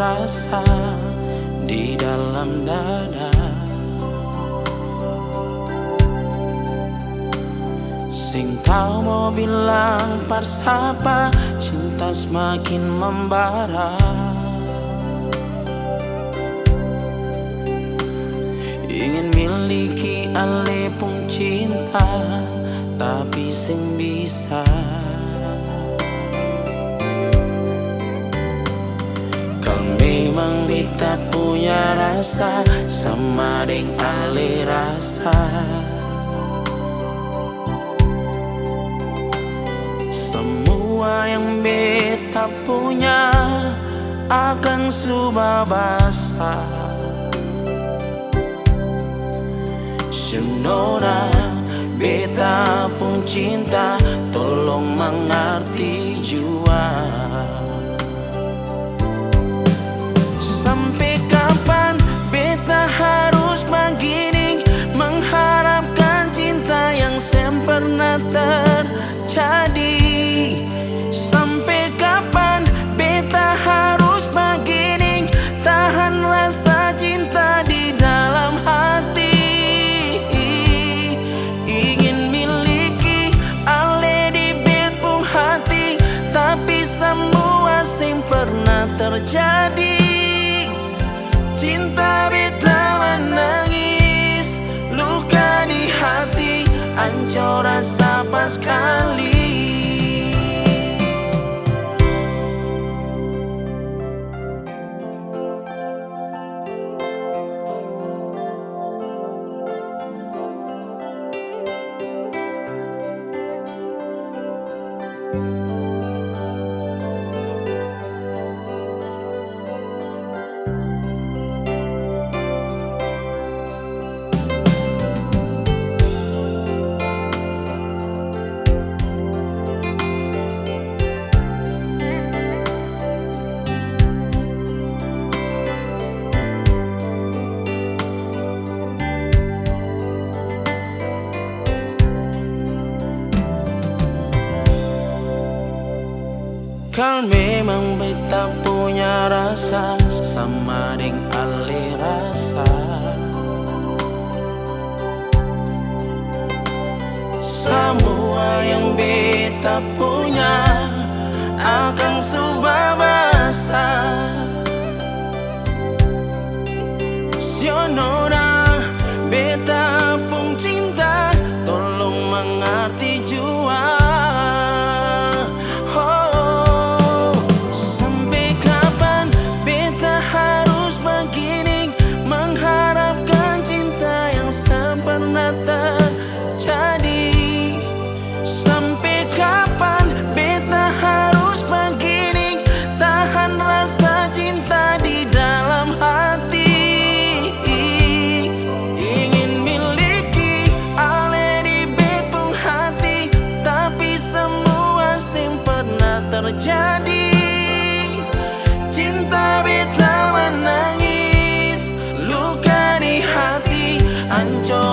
rasa di dalam dada. Sing tau mau bilang parsapa, cinta semakin membara. Ingin miliki ale pun cinta, tapi sing bisa. Kalau memang beta punya rasa sama deng ale rasa, semua yang beta punya akan sudah basah. Senona beta pun cinta, tolong mengerti jua. Sampai kapan beta harus begini, mengharapkan cinta yang sempurna terjadi? Sampai kapan beta harus begini, tahan rasa cinta di dalam hati? Ingin miliki ale di betpung hati, tapi semua sing pernah terjadi. Cinta beta menangis, luka di hati, hancur rasa pas kali. Kalau memang beta punya rasa sama deng ale rasa, semua yang beta punya akan sudah basah. Senona beta pun cinta, tolong mengerti jua. Terjadi. Sampai kapan beta harus begini, tahan rasa cinta di dalam hati? Ingin miliki ale di betpung hati, tapi semua sing pernah terjadi. Cinta beta menangis, luka di hati, hancur